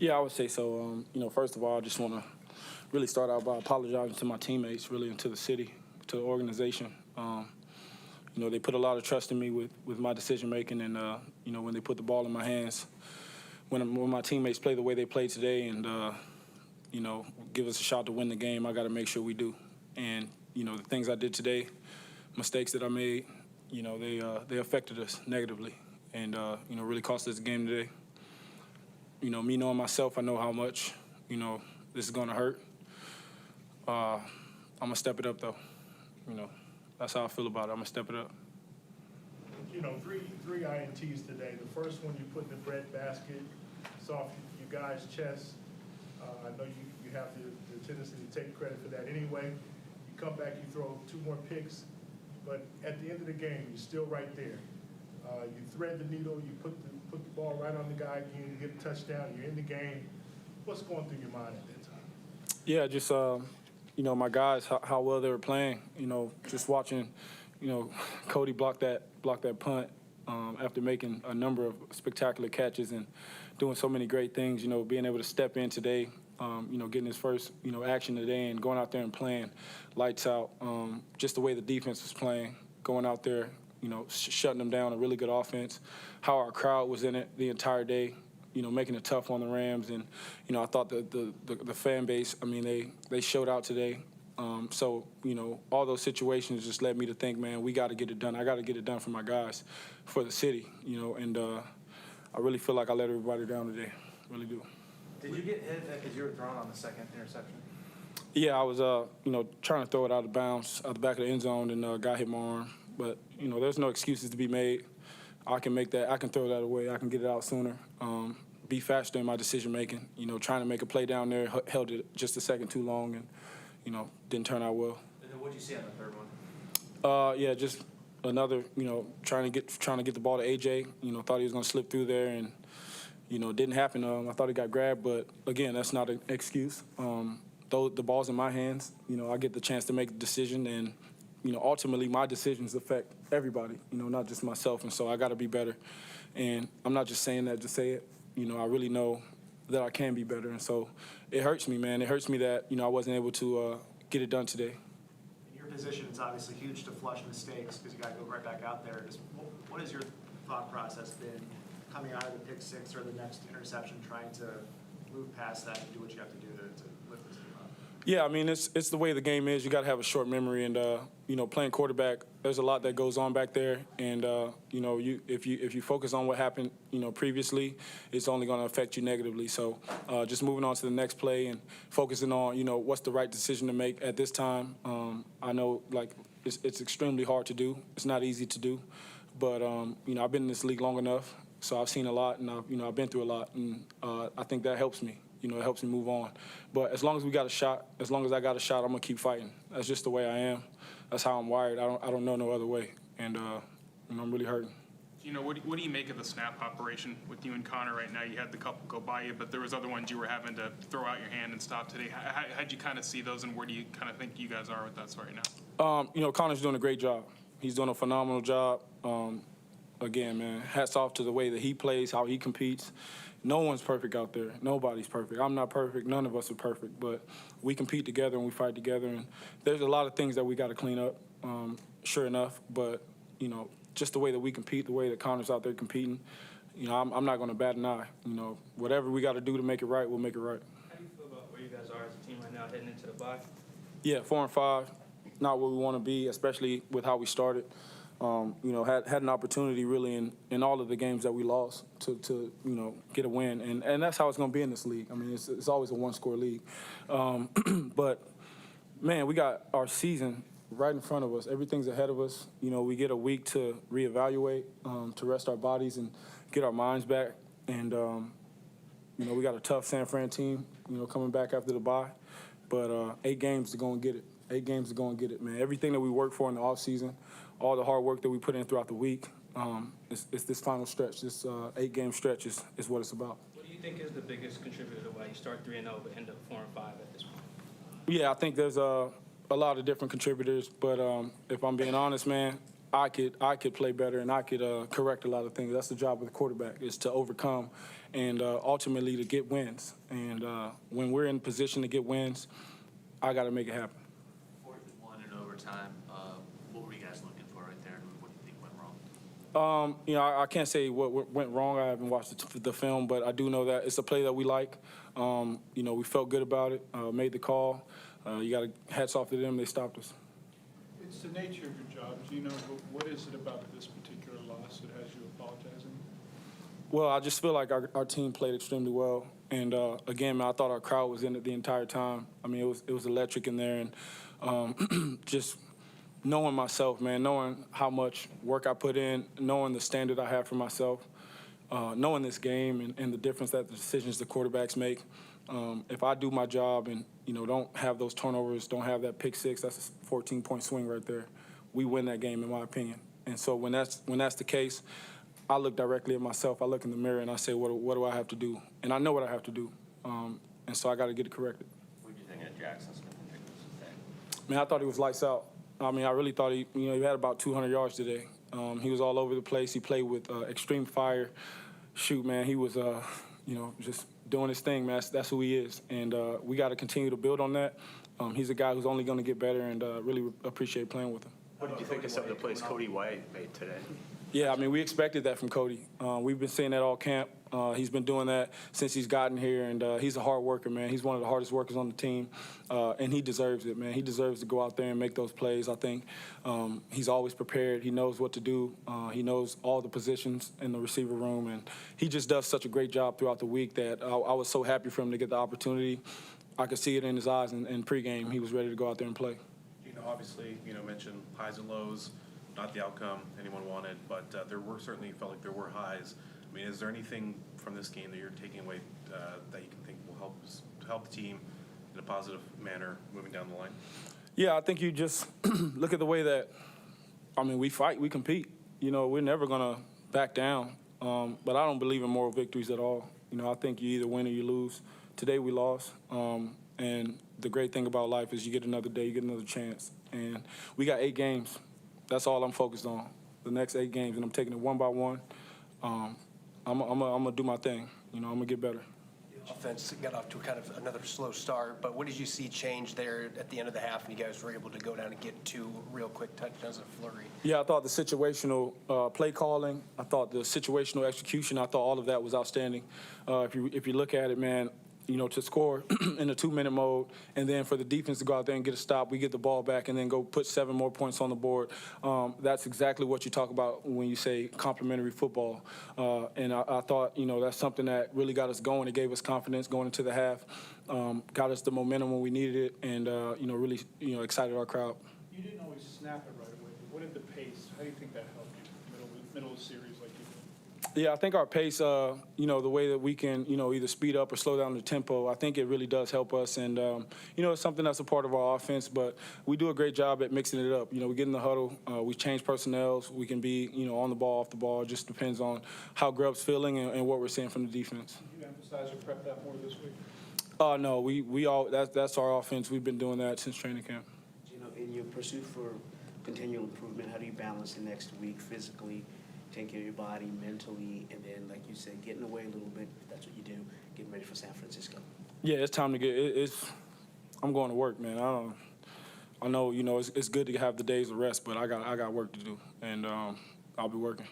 Yeah, I would say so. First of all, I just want to really start out by apologizing to my teammates, really, and to the city, to the organization. They put a lot of trust in me with my decision-making, and, when they put the ball in my hands, when my teammates play the way they played today and, give us a shot to win the game, I got to make sure we do. And, the things I did today, mistakes that I made, they affected us negatively and, really cost us the game today. Me knowing myself, I know how much, this is going to hurt. I'm going to step it up, though. That's how I feel about it. I'm going to step it up. Three INTs today. The first one you put in the bread basket. It's off you guys' chests. I know you have the tendency to take credit for that anyway. You come back, you throw 2 more picks. But at the end of the game, you're still right there. You thread the needle, you put the ball right on the guy again, you get a touchdown, you're in the game. What's going through your mind at that time? Yeah, just, my guys, how well they were playing. Just watching, Cody block that punt after making a number of spectacular catches and doing so many great things, being able to step in today, getting his first, action today and going out there and playing lights out. Just the way the defense was playing, going out there, shutting them down, a really good offense. How our crowd was in it the entire day, making it tough on the Rams. And, I thought the fan base, they showed out today. So, all those situations just led me to think, man, we got to get it done. I got to get it done for my guys, for the city, and I really feel like I let everybody down today. Really do. Did you get hit because you were thrown on the second interception? Yeah, I was, trying to throw it out of bounds out the back of the end zone and got hit my arm. But, there's no excuses to be made. I can make that. I can throw that away. I can get it out sooner. Be faster in my decision-making. Trying to make a play down there, held it just a second too long and, didn't turn out well. And then what did you see on the third one? Yeah, just another, trying to get the ball to AJ. Thought he was going to slip through there and, it didn't happen. I thought he got grabbed, but, again, that's not an excuse. Though the ball's in my hands, I get the chance to make a decision and, ultimately my decisions affect everybody, not just myself. And so I got to be better. And I'm not just saying that to say it. I really know that I can be better. And so it hurts me, man. It hurts me that, I wasn't able to get it done today. In your position, it's obviously huge to flush mistakes because you got to go right back out there. Just what has your thought process been coming out of the pick six or the next interception, trying to move past that and do what you have to do to lift this team up? Yeah, it's the way the game is. You got to have a short memory, and playing quarterback, there's a lot that goes on back there, and if you focus on what happened, previously, it's only going to affect you negatively. So just moving on to the next play and focusing on what's the right decision to make at this time. I know it's extremely hard to do. It's not easy to do, but I've been in this league long enough, so I've seen a lot, and I've been through a lot, and I think that helps me. It helps me move on. But as long as we got a shot, as long as I got a shot, I'm gonna keep fighting. That's just the way I am. That's how I'm wired. I don't know no other way, and I'm really hurting. What do you make of the snap operation with you and Connor right now? You had the couple go by you, but there was other ones you were having to throw out your hand and stop today. How'd you kind of see those, and where do you kind of think you guys are with that right now? Connor's doing a great job. He's doing a phenomenal job. Again, man, hats off to the way that he plays, how he competes. No one's perfect out there. Nobody's perfect. I'm not perfect. None of us are perfect. But we compete together and we fight together. And there's a lot of things that we got to clean up, sure enough. But, just the way that we compete, the way that Connor's out there competing, I'm not going to bat an eye. Whatever we got to do to make it right, we'll make it right. How do you feel about where you guys are as a team right now heading into the bye? Yeah, 4-5, not where we want to be, especially with how we started. Had an opportunity really in all of the games that we lost to get a win. And that's how it's going to be in this league. It's always a one-score league. But, man, we got our season right in front of us. Everything's ahead of us. We get a week to reevaluate, to rest our bodies and get our minds back. And, we got a tough San Fran team, coming back after the bye. But 8 games to go and get it. 8 games to go and get it, man. Everything that we worked for in the offseason, all the hard work that we put in throughout the week, it's this final stretch, this 8-game stretch is what it's about. What do you think is the biggest contributor to why you start 3-0 but end up 4-5 at this point? Yeah, I think there's a lot of different contributors, but if I'm being honest, man, I could play better and I could correct a lot of things. That's the job of the quarterback, is to overcome and ultimately to get wins. And when we're in position to get wins, I got to make it happen. 4th and 1 in overtime. What were you guys looking for right there, and what do you think went wrong? I can't say what went wrong. I haven't watched the film, but I do know that it's a play that we like. We felt good about it, made the call. You got to hats off to them. They stopped us. It's the nature of your job, Geno, but what is it about this particular loss that has you apologizing? Well, I just feel like our team played extremely well. And, again, man, I thought our crowd was in it the entire time. I mean, it was electric in there. And just knowing myself, man, knowing how much work I put in, knowing the standard I have for myself, knowing this game and the difference that the decisions the quarterbacks make. If I do my job and, don't have those turnovers, don't have that pick six, that's a 14-point swing right there. We win that game, in my opinion. And so when that's the case, I look directly at myself. I look in the mirror and I say, what do I have to do? And I know what I have to do. And so I got to get it corrected. What do you think of Jackson Smith today? Man, I thought he was lights out. I mean, I really thought he had about 200 yards today. He was all over the place. He played with extreme fire. Shoot, man, he was, just doing his thing, man. That's who he is. And we got to continue to build on that. He's a guy who's only going to get better, and really appreciate playing with him. What did you think of some of the plays Cody White made today? Yeah, I mean, we expected that from Cody. We've been seeing that all camp. He's been doing that since he's gotten here, and he's a hard worker, man. He's one of the hardest workers on the team, and he deserves it, man. He deserves to go out there and make those plays. I think he's always prepared. He knows what to do. He knows all the positions in the receiver room, and he just does such a great job throughout the week that I was so happy for him to get the opportunity. I could see it in his eyes in pregame. He was ready to go out there and play. Obviously, mentioned highs and lows, not the outcome anyone wanted, but there were certainly felt like there were highs. I mean, is there anything from this game that you're taking away that you can think will help the team in a positive manner moving down the line? Yeah, I think you just look at the way that, we fight, we compete. We're never going to back down, but I don't believe in moral victories at all. I think you either win or you lose. Today we lost, and the great thing about life is you get another day, you get another chance. And we got 8 games. That's all I'm focused on, the next 8 games, and I'm taking it one by one. I'm gonna do my thing. I'm gonna get better. Offense got off to kind of another slow start, but what did you see change there at the end of the half, and you guys were able to go down and get 2 real quick touchdowns of flurry? Yeah, I thought the situational play calling, I thought the situational execution, I thought all of that was outstanding. If you look at it, man, to score in a 2-minute mode, and then for the defense to go out there and get a stop, we get the ball back, and then go put 7 more points on the board. That's exactly what you talk about when you say complimentary football. And I thought, that's something that really got us going. It gave us confidence going into the half, got us the momentum when we needed it, and, really, excited our crowd. You didn't always snap it right away, but what did the pace, how do you think that helped you, middle of the series like you did? Yeah, I think our pace, the way that we can, either speed up or slow down the tempo, I think it really does help us. And, it's something that's a part of our offense, but we do a great job at mixing it up. We get in the huddle, we change personnels, we can be, on the ball, off the ball. It just depends on how Grubb's feeling and what we're seeing from the defense. Did you emphasize or prep that more this week? No, that's our offense. We've been doing that since training camp. In your pursuit for continual improvement, how do you balance the next week physically, taking care of your body, mentally, and then, like you said, getting away a little bit, if that's what you do, getting ready for San Francisco? Yeah, it's time to get I'm going to work, man. I know, it's good to have the days of rest, but I got work to do, and I'll be working.